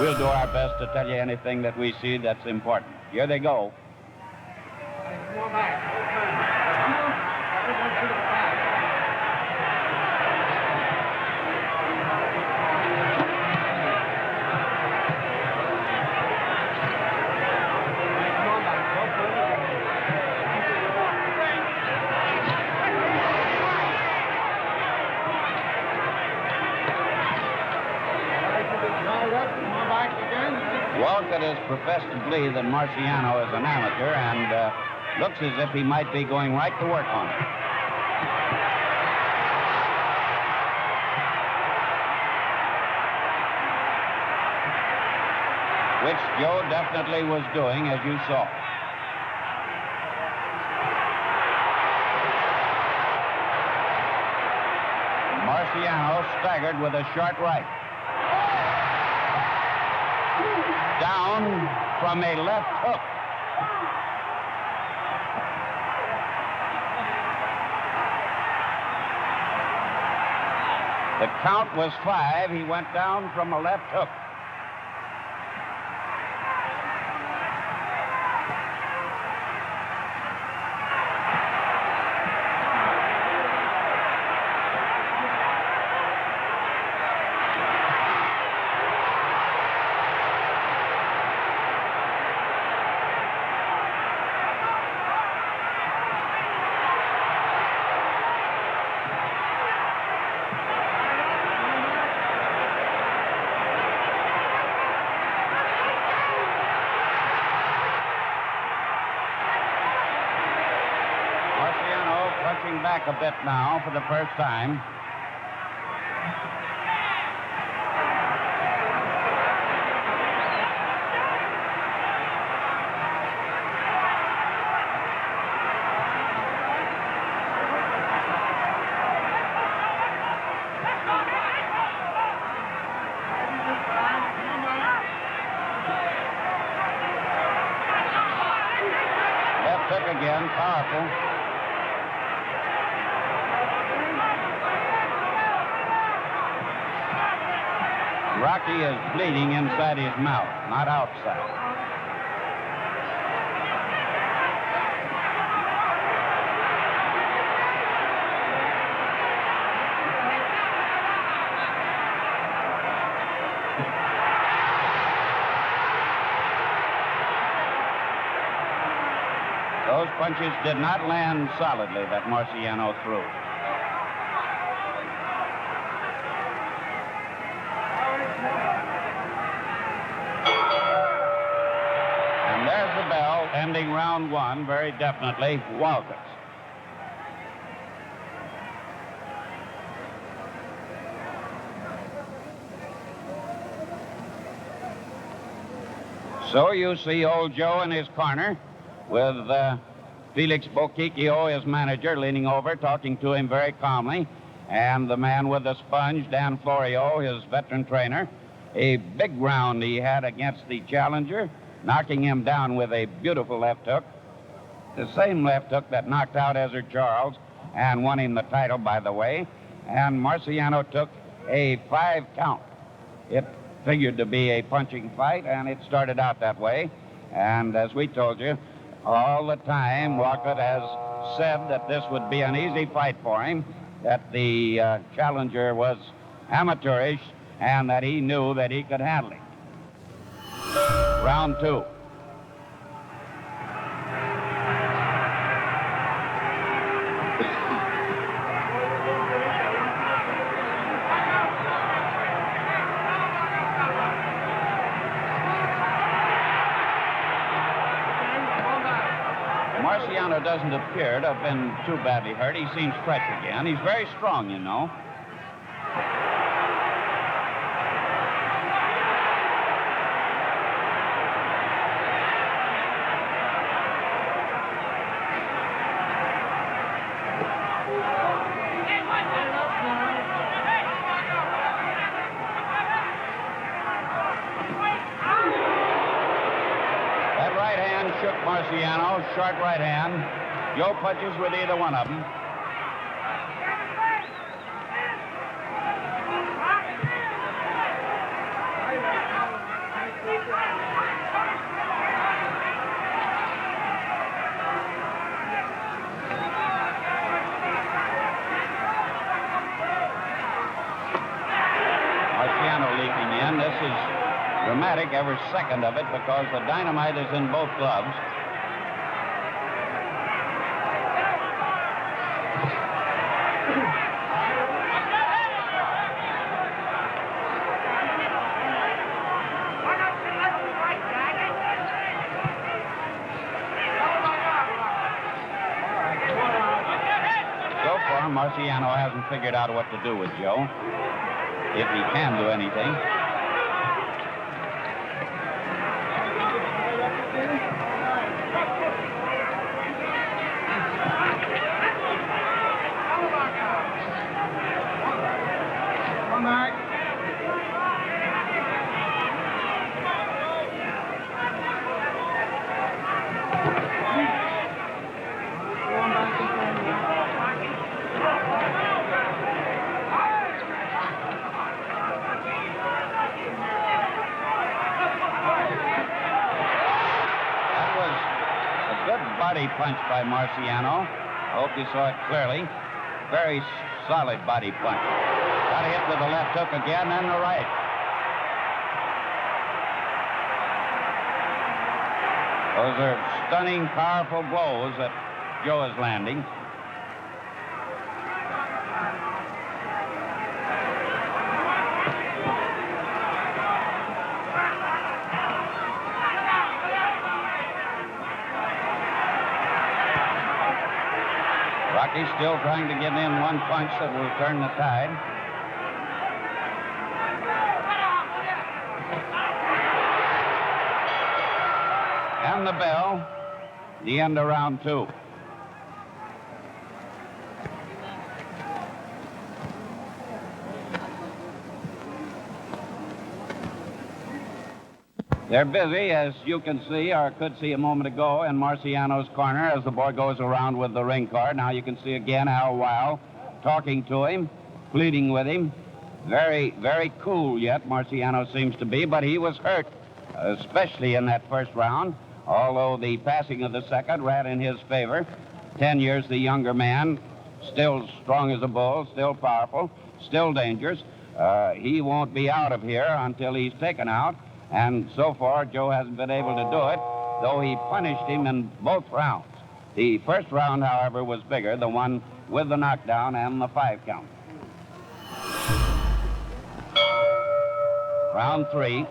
we'll do our best to tell you anything that we see that's important. Here they go. Walcott has professed to believe that Marciano is an amateur and looks as if he might be going right to work on it. Which Joe definitely was doing, as you saw. Marciano staggered with a short right. Down from a left hook. The count was 5. He went down from a left hook. Back a bit now for the first time. Left hook again, powerful. Rocky is bleeding inside his mouth, not outside. Those punches did not land solidly that Marciano threw. Ending round 1, very definitely Walcott. So you see old Joe in his corner with Felix Boquiquio, his manager, leaning over, talking to him very calmly, and the man with the sponge, Dan Florio, his veteran trainer. A big round he had against the challenger, knocking him down with a beautiful left hook. The same left hook that knocked out Ezra Charles and won him the title, by the way. And Marciano took a 5 count. It figured to be a punching fight, and it started out that way. And as we told you, all the time, Walcott has said that this would be an easy fight for him, that the challenger was amateurish, and that he knew that he could handle him. Round 2. Marciano doesn't appear to have been too badly hurt. He seems fresh again. He's very strong, you know. Shook Marciano, short right hand. Joe punches with either one of them. Marciano leaping in. This is dramatic, every second of it, because the dynamite is in both gloves. So far, Marciano hasn't figured out what to do with Joe, if he can do anything. Body punch by Marciano. I hope you saw it clearly. Very solid body punch. Got hit with the left hook again and the right. Those are stunning, powerful blows that Joe is landing. Rocky's still trying to get in one punch that will turn the tide. And the bell, the end of round 2. They're busy, as you can see, or could see a moment ago, in Marciano's corner as the boy goes around with the ring card. Now you can see again Al Weil talking to him, pleading with him. Very, very cool yet, Marciano seems to be, but he was hurt, especially in that first round, although the passing of the second ran in his favor. 10 years the younger man, still strong as a bull, still powerful, still dangerous. He won't be out of here until he's taken out. And so far, Joe hasn't been able to do it, though he punished him in both rounds. The first round, however, was bigger, the one with the knockdown and the 5 count. Round 3.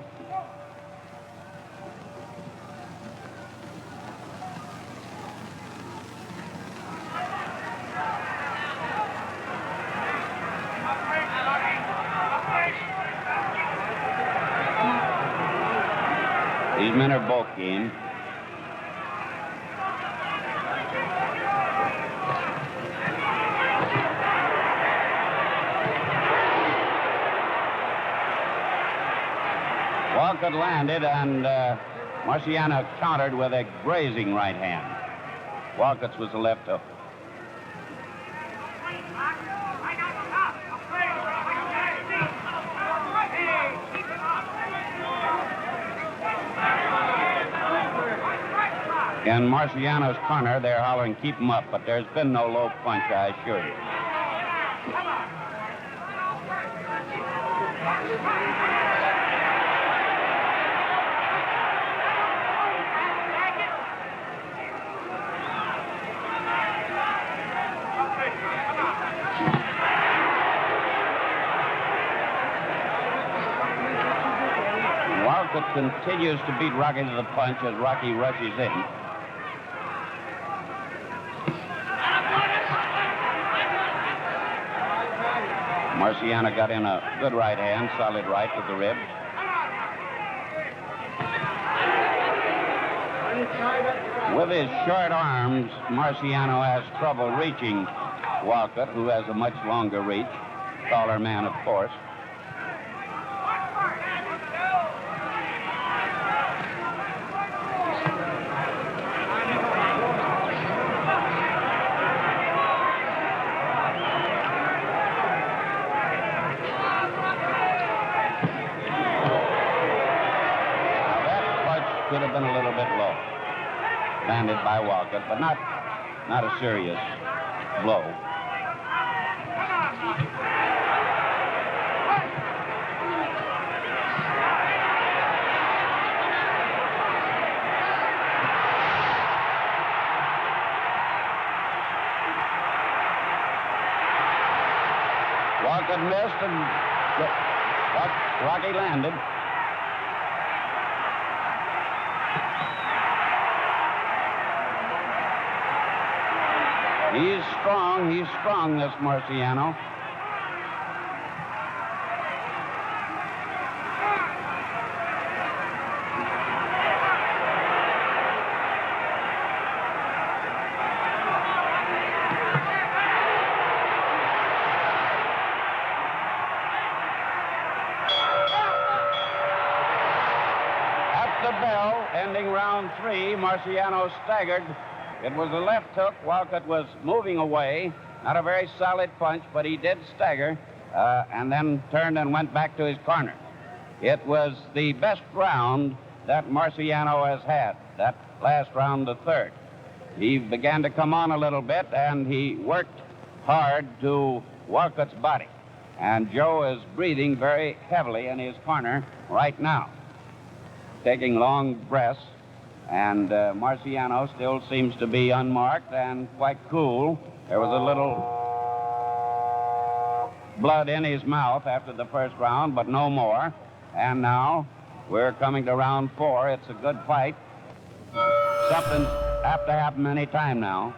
These men are both game. Walcott landed, and Marciano countered with a grazing right hand. Walcott's was the left hook. In Marciano's corner, they're hollering, keep him up, but there's been no low punch, I assure you. Walcott continues to beat Rocky to the punch as Rocky rushes in. Marciano got in a good right hand, solid right with the ribs. With his short arms, Marciano has trouble reaching Walcott, who has a much longer reach. Taller man, of course. could have been a little bit low. Landed by Walcott, but not a serious blow. Walcott missed and Rocky landed. He's strong, this Marciano. At the bell, ending round 3, Marciano staggered. It was a left hook. Walcott was moving away. Not a very solid punch, but he did stagger and then turned and went back to his corner. It was the best round that Marciano has had, that last round, the third. He began to come on a little bit, and he worked hard to Walcott's body. And Joe is breathing very heavily in his corner right now, taking long breaths. And Marciano still seems to be unmarked and quite cool. There was a little blood in his mouth after the first round, but no more. And now we're coming to round 4. It's a good fight. Something's apt to happen any time now.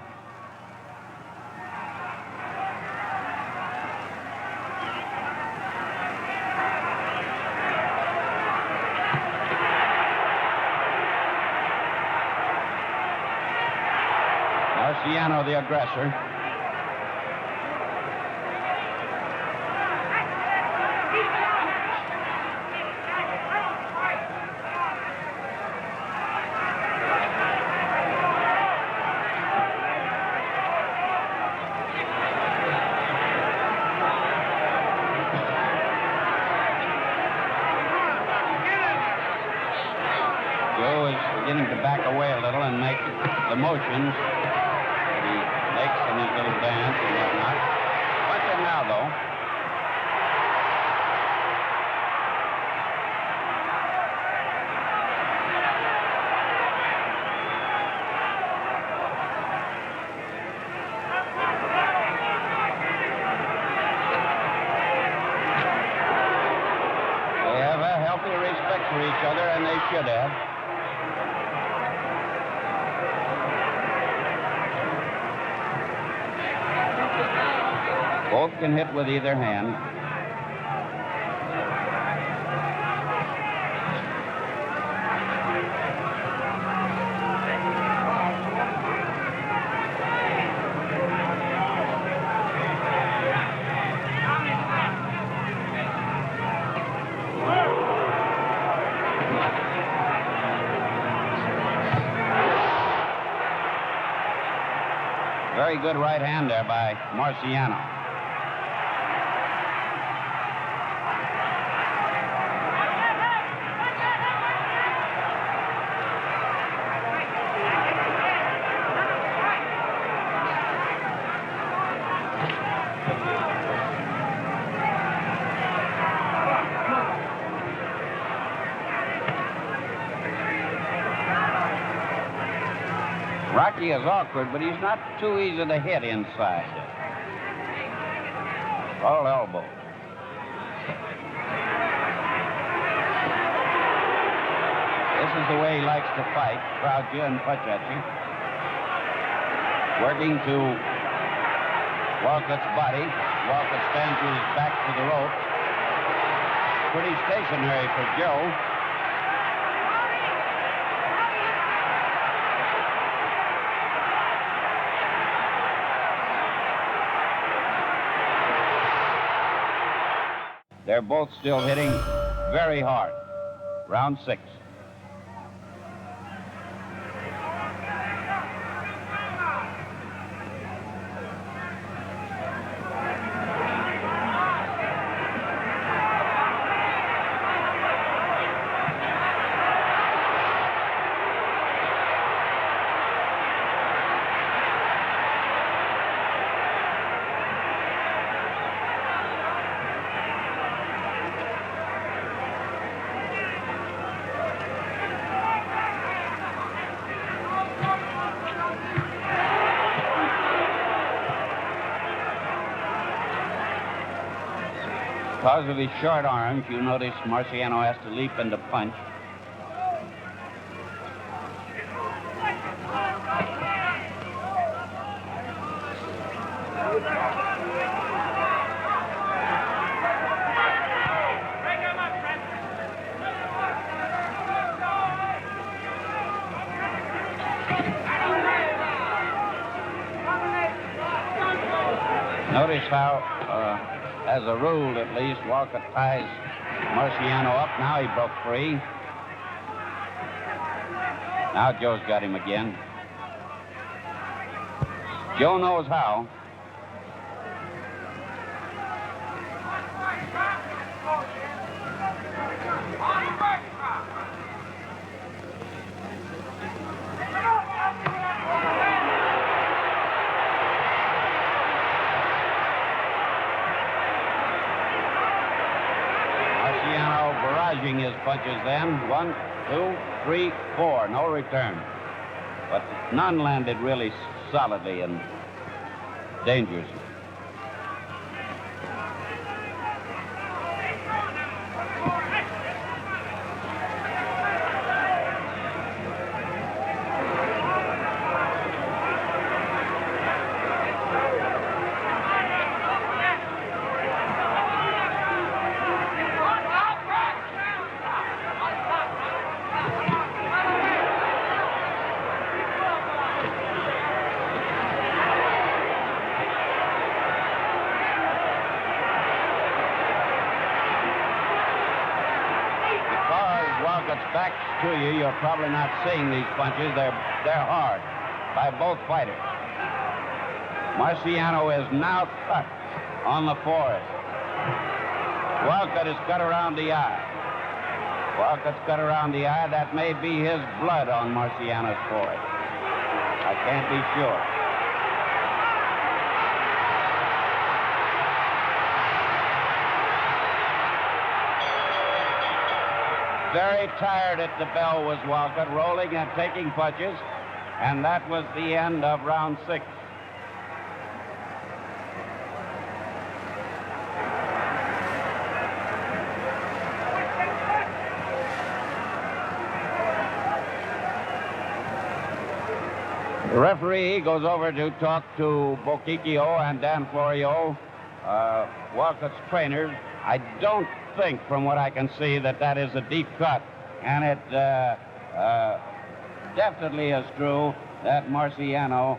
Marciano, the aggressor. Joe is beginning to back away a little and make the motions makes in his little dance and whatnot. Punching now, though. They have a healthy respect for each other, and they should have. Both can hit with either hand. Very good right hand there by Marciano. Rocky is awkward, but he's not too easy to hit inside. All elbow. This is the way he likes to fight, crowd you and punch at you. Working to Walcott's body. Walcott stands with his back to the rope. Pretty stationary for Joe. They're both still hitting very hard. Round 6. Because of his short arms, you notice Marciano has to leap into punch. Notice how, as a rule at least, Walcott ties Marciano up. Now he broke free. Now Joe's got him again. Joe knows how. His punches then. 1, 2, 3, 4. No return. But none landed really solidly and dangerously. Back to you, you're probably not seeing these punches. They're hard by both fighters. Marciano is now cut on the forehead. Walcott is cut around the eye. Walcott's cut around the eye. That may be his blood on Marciano's forehead. I can't be sure. Very tired at the bell was Walcott, rolling and taking punches, and that was the end of round 6. The referee goes over to talk to Boquiquio and Dan Florio, Walcott's trainers. I don't think, from what I can see, that is a deep cut. And it definitely is true that Marciano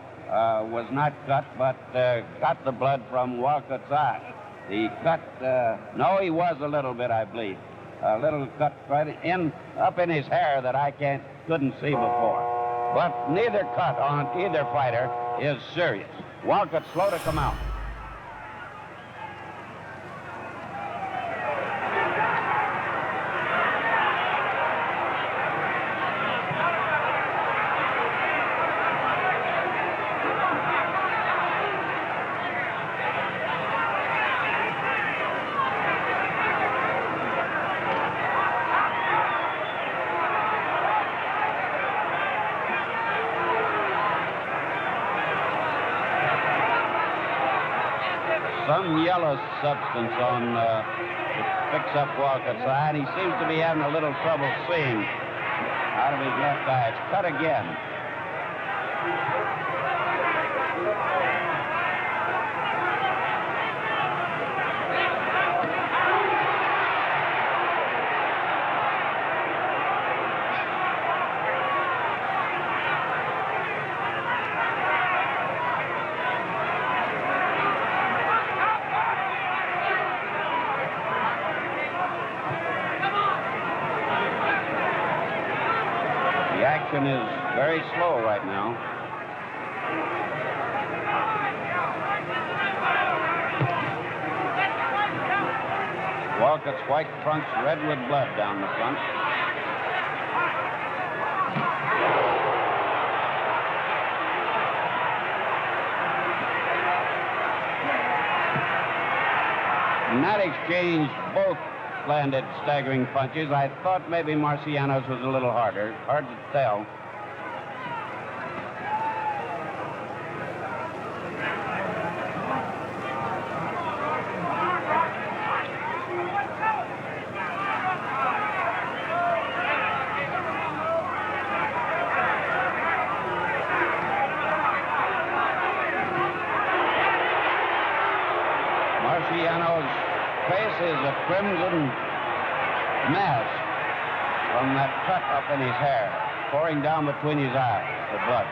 was not cut, but got the blood from Walcott's eye. The cut, no, he was a little bit, I believe. A little cut right up in his hair that I couldn't see before. But neither cut on either fighter is serious. Walcott slow to come out. Some yellow substance on picks up Walcott's eye, and he seems to be having a little trouble seeing out of his left eye. It's cut again. Is very slow right now. Walcott's white trunks red with blood down the front. In that exchange, both landed staggering punches. I thought maybe Marciano's was a little harder. Hard to tell. crimson mass from that cut up in his hair, pouring down between his eyes, the blood.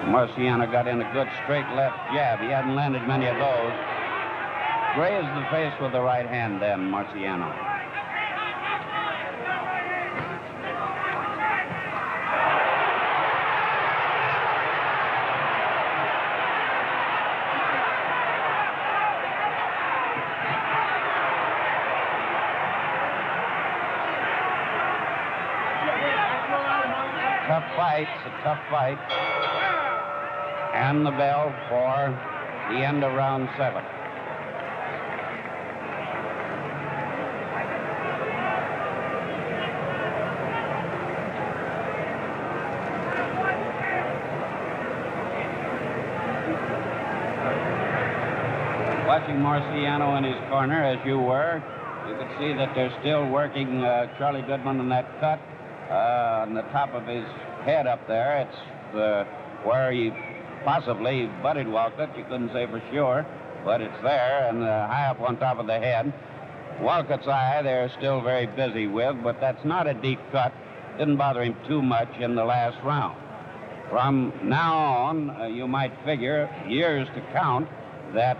Marciano got in a good straight left jab. He hadn't landed many of those. Grazed the face with the right hand then, Marciano. Tough fight, it's a tough fight. And the bell for the end of round 7. Watching Marciano in his corner, as you were, you could see that they're still working Charlie Goodman in that cut on the top of his head up there. It's where he possibly butted Walcott. You couldn't say for sure, but it's there and high up on top of the head. Walcott's eye they're still very busy with, but that's not a deep cut. Didn't bother him too much in the last round. From now on, you might figure, years to count, that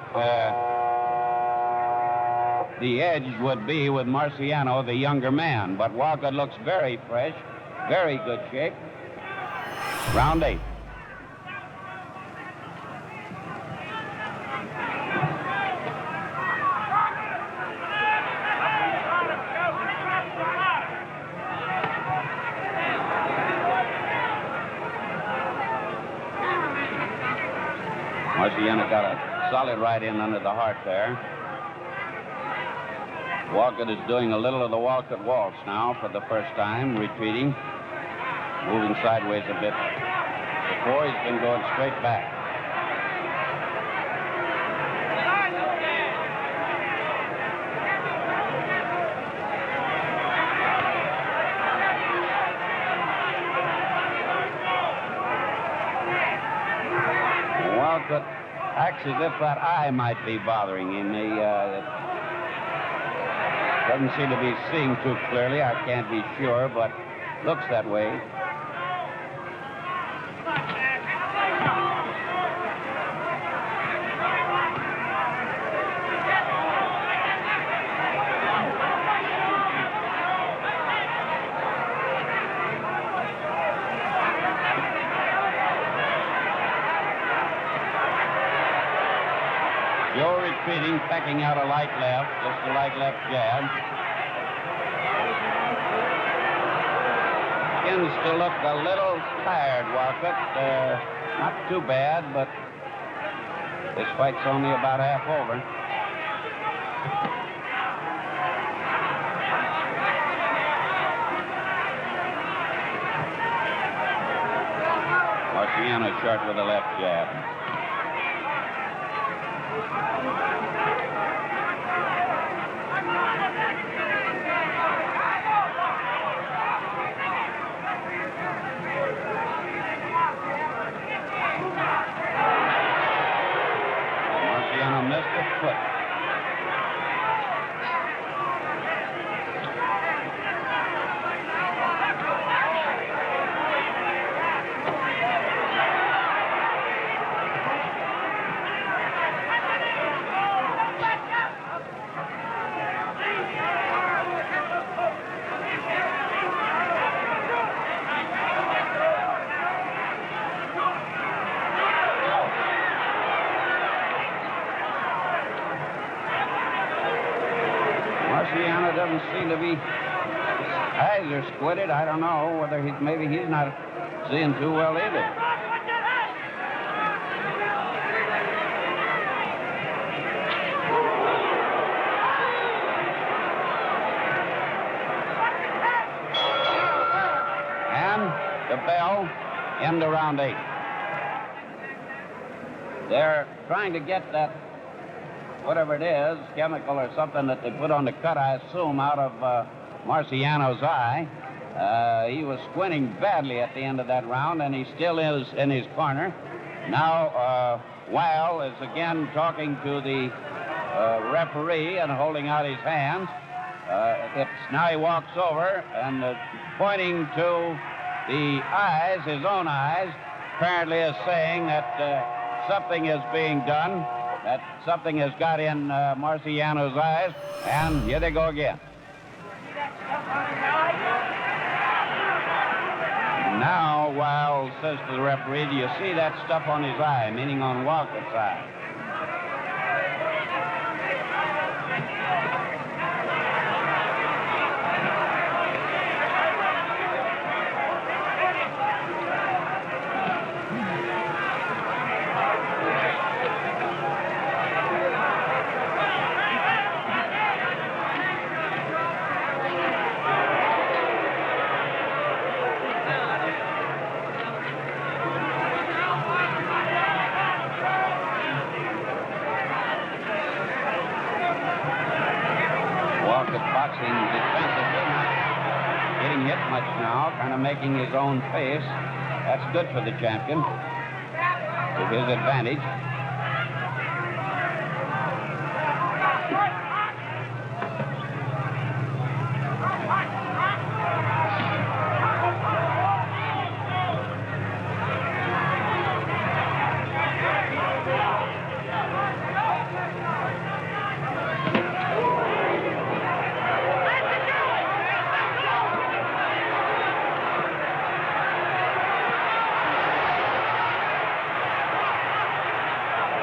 the edge would be with Marciano, the younger man. But Walcott looks very fresh, very good shape. Round 8. Marciano got a solid right in under the heart there. Walcott is doing a little of the Walcott waltz now for the first time, retreating, moving sideways a bit. Before, he's been going straight back. Walcott acts as if that eye might be bothering him. He doesn't seem to be seeing too clearly. I can't be sure, but looks that way. Joe retreating, pecking out a light left, just a light left jab. Begins to look a little tired, Walcott. Not too bad, but this fight's only about half over. Marciano short with a left jab. Marciano missed a foot. Marciano doesn't seem to be, his eyes are squinted. I don't know whether maybe he's not seeing too well either. And the bell, end of round 8. They're trying to get that whatever it is, chemical or something that they put on the cut, I assume, out of Marciano's eye. He was squinting badly at the end of that round, and he still is in his corner. Now, Weil is again talking to the referee and holding out his hands. Now he walks over and pointing to the eyes, his own eyes, apparently is saying that something is being done, that something has got in Marciano's eyes, and here they go again. Now, Weil says to the referee, do you see that stuff on his eye, meaning on Walcott's eye? Boxing defensively, not getting hit much now, kind of making his own pace. That's good for the champion, to his advantage.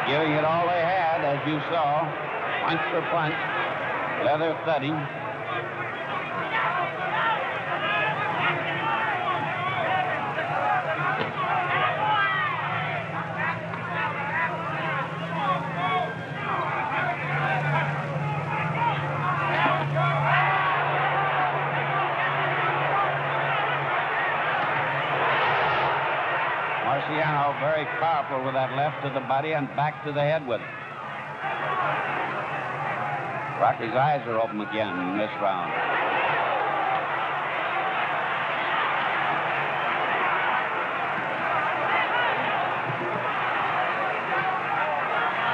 Giving it all they had, as you saw, punch for punch, leather thudding. Marciano very powerful with that left to the body and back to the head with it. Rocky's eyes are open again in this round.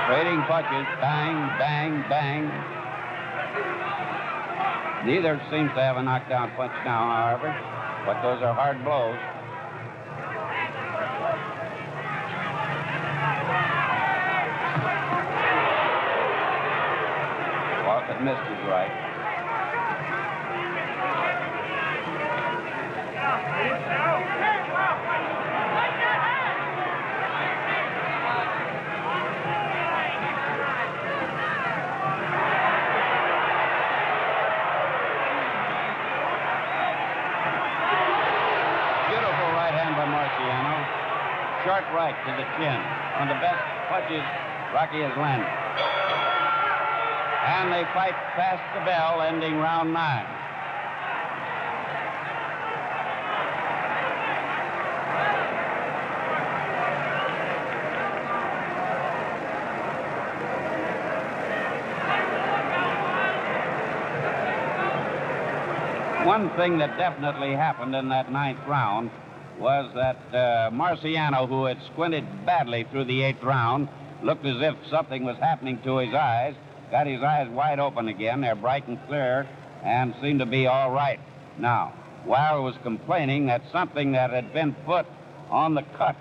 Trading punches, bang, bang, bang. Neither seems to have a knockdown punch now, however, but those are hard blows. Walcott missed his right. Beautiful right hand by Marciano. Short right to the chin. One of the best punches Rocky has landed. And they fight past the bell, ending round 9. One thing that definitely happened in that 9th round was that Marciano, who had squinted badly through the 8th round, looked as if something was happening to his eyes. Got his eyes wide open again. They're bright and clear and seem to be all right now. Weil was complaining that something that had been put on the cut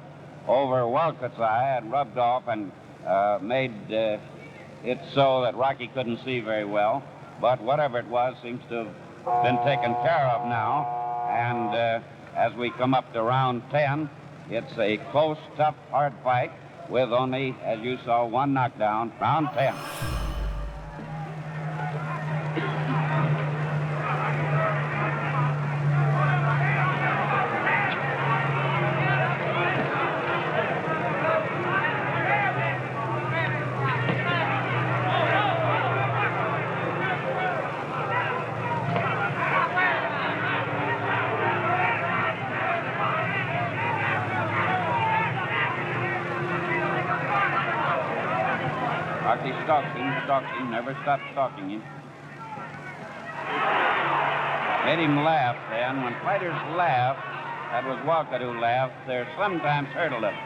over Walcott's eye had rubbed off and made it so that Rocky couldn't see very well. But whatever it was seems to have been taken care of now. And as we come up to round 10, it's a close, tough, hard fight with only, as you saw, one knockdown. Round 10. Rocky stalks him, never stops stalking him. Made him laugh then. When fighters laugh, that was Walcott who laughed, they're sometimes hurt a little.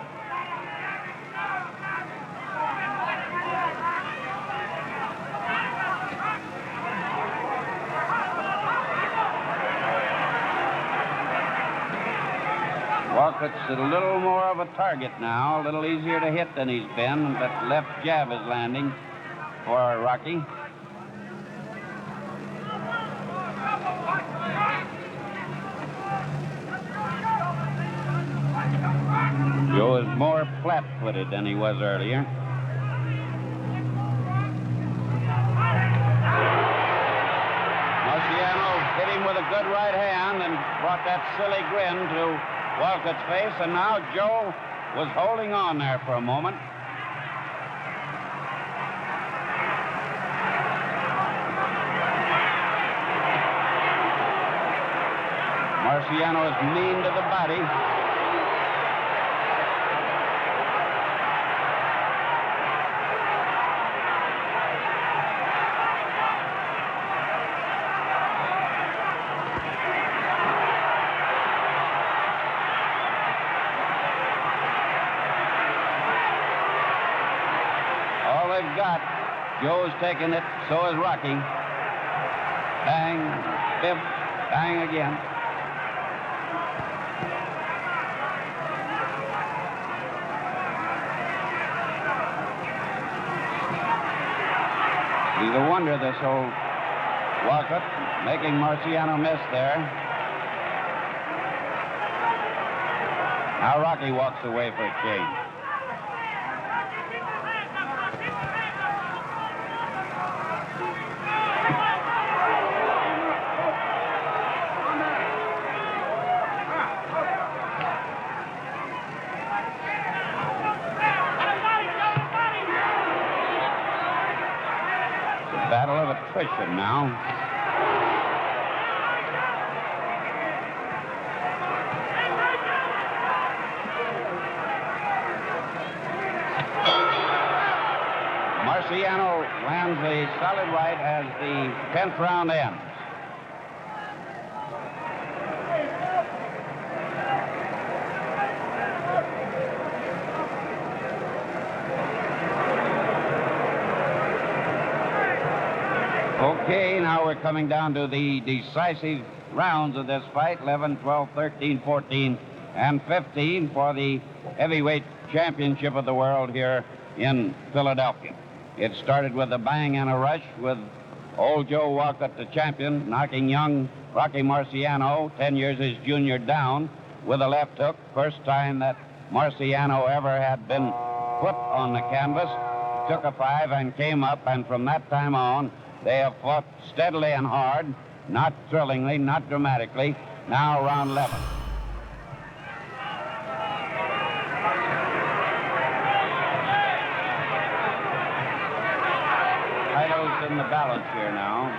Walcott's a little more of a target now, a little easier to hit than he's been. That left jab is landing for Rocky. Joe is more flat-footed than he was earlier. Marciano hit him with a good right hand and brought that silly grin to Walcott's face, and now Joe was holding on there for a moment. Marciano is mean to the body. They've got. Joe's taking it, so is Rocky. Bang, bip, bang again. He's a wonder, this old Walcott, making Marciano miss there. Now Rocky walks away for a change. Battle of attrition now. Marciano lands a solid right as the 10th round ends. Okay, now we're coming down to the decisive rounds of this fight, 11, 12, 13, 14, and 15 for the heavyweight championship of the world here in Philadelphia. It started with a bang and a rush with old Joe Walcott, the champion, knocking young Rocky Marciano, 10 years his junior, down with a left hook. First time that Marciano ever had been put on the canvas. Took a 5 and came up, and from that time on, they have fought steadily and hard, not thrillingly, not dramatically. Now round 11. Titles in the balance here now.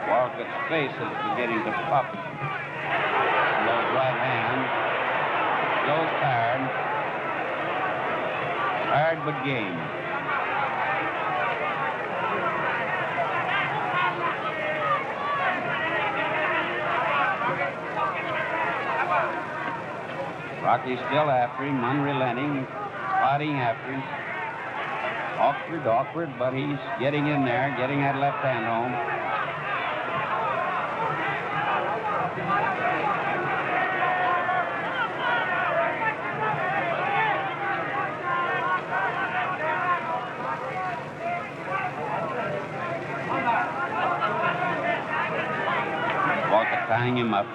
Walcott's face is beginning to pop. Lowe's right hand. Joe's tired. Tired but game. Rocky's still after him, unrelenting, fighting after him. Awkward, but he's getting in there, getting that left hand home. Walcott tying him up.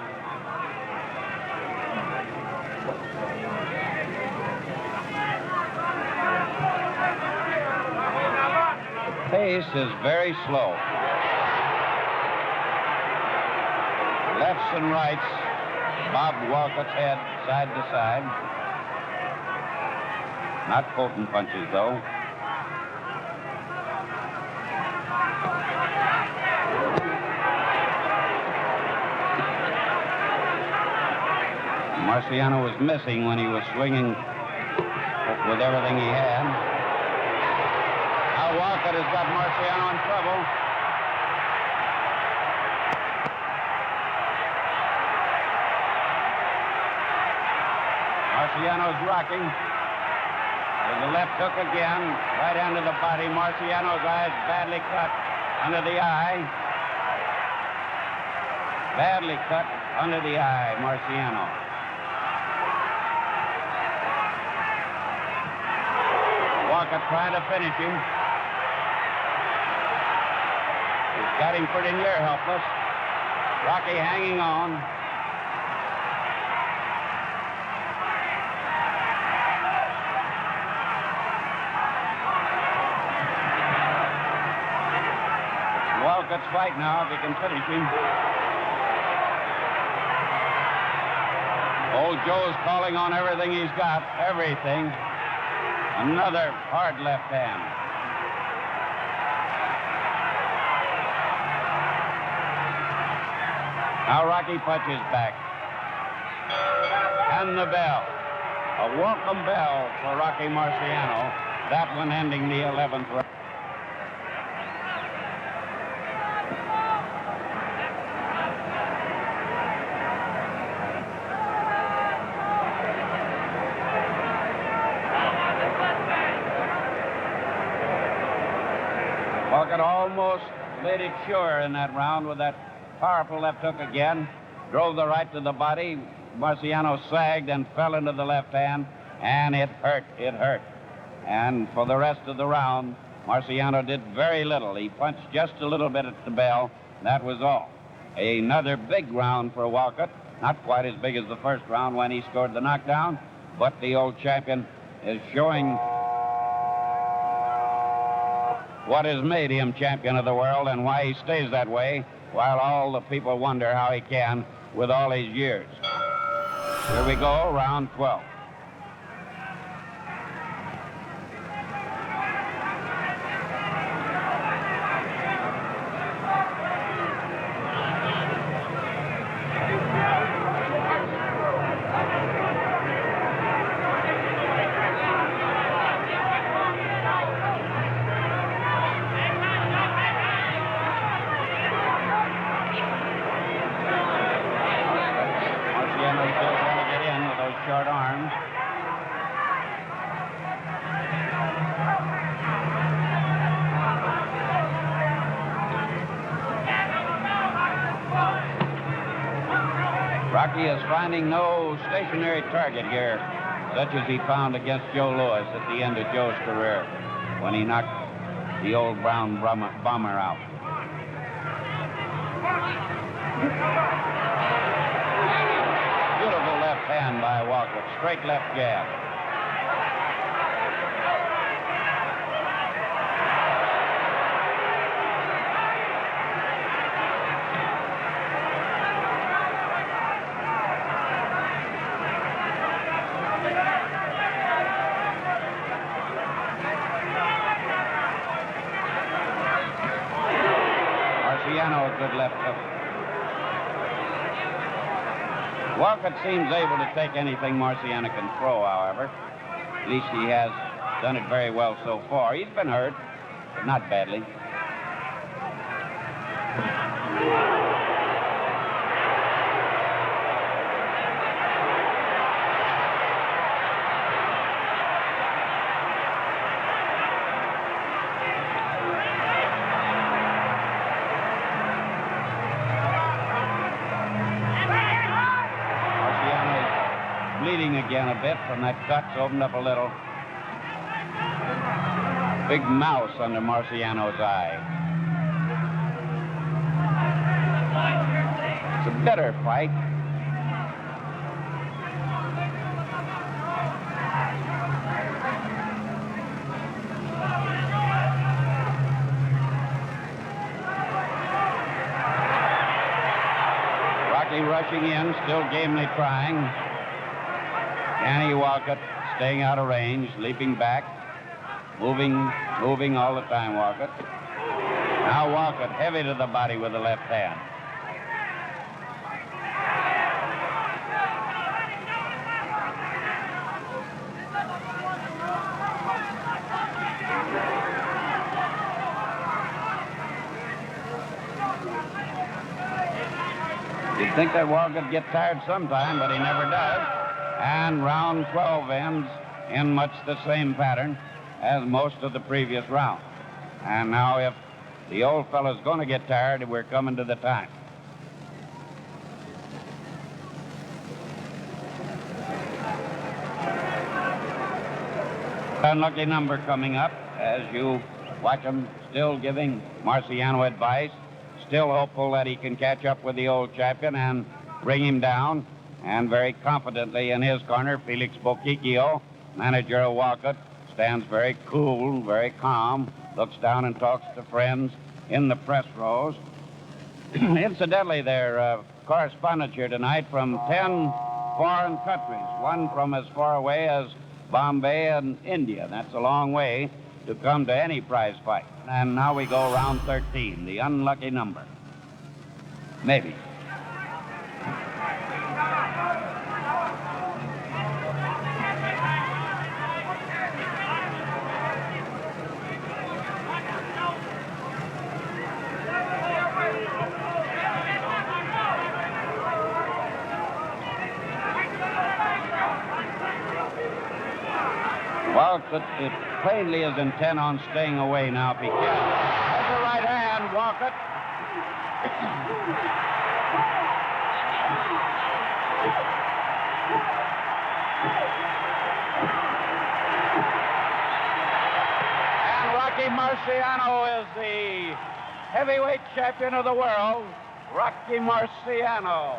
The pace is very slow. Lefts and rights bobbed Walcott's head side to side. Not potent punches, though. Marciano was missing when he was swinging with everything he had. Now Walcott has got Marciano in trouble. Marciano's rocking. With the left hook again, right under the body. Marciano's eye is badly cut under the eye. Badly cut under the eye, Marciano. Walcott trying to finish him. He's got him pretty near helpless. Rocky hanging on. Walcott's fight now if he can finish him. Old Joe's calling on everything he's got. Everything. Another hard left hand. Now Rocky punches back. And the bell. A welcome bell for Rocky Marciano. That one ending the 11th round. Walcott almost made it sure in that round with that powerful left hook again. Drove the right to the body. Marciano sagged and fell into the left hand, and it hurt. It hurt. And for the rest of the round, Marciano did very little. He punched just a little bit at the bell. That was all. Another big round for Walcott. Not quite as big as the first round when he scored the knockdown, but the old champion is showing what has made him champion of the world and why he stays that way, while all the people wonder how he can with all his years. Here we go, round 12. Short arms. Rocky is finding no stationary target here, such as he found against Joe Louis at the end of Joe's career when he knocked the old brown bomber out. Beautiful left hand by Walcott. Straight left jab. Marciano, a good left hook. Walcott seems able to take anything Marciano can throw, however. At least he has done it very well so far. He's been hurt, but not badly. Bleeding again a bit from that cut, opened up a little. Big mouse under Marciano's eye. It's a bitter fight. Rocky rushing in, still gamely trying. Danny Walcott staying out of range, leaping back, moving all the time, Walcott. Now Walcott heavy to the body with the left hand. You'd think that Walcott would get tired sometime, but he never does. And round 12 ends in much the same pattern as most of the previous round. And now if the old fellow's going to get tired, we're coming to the time. Unlucky number coming up as you watch him still giving Marciano advice, still hopeful that he can catch up with the old champion and bring him down. And very confidently in his corner, Felix Bokikio, manager of Walcott, stands very cool, very calm, looks down and talks to friends in the press rows. Incidentally, there are correspondents here tonight from 10 foreign countries, one from as far away as Bombay and India. That's a long way to come to any prize fight. And now we go round 13, the unlucky number. Maybe. Walcott plainly is intent on staying away now if he can. There's the right hand, Walcott. And Rocky Marciano is the heavyweight champion of the world, Rocky Marciano.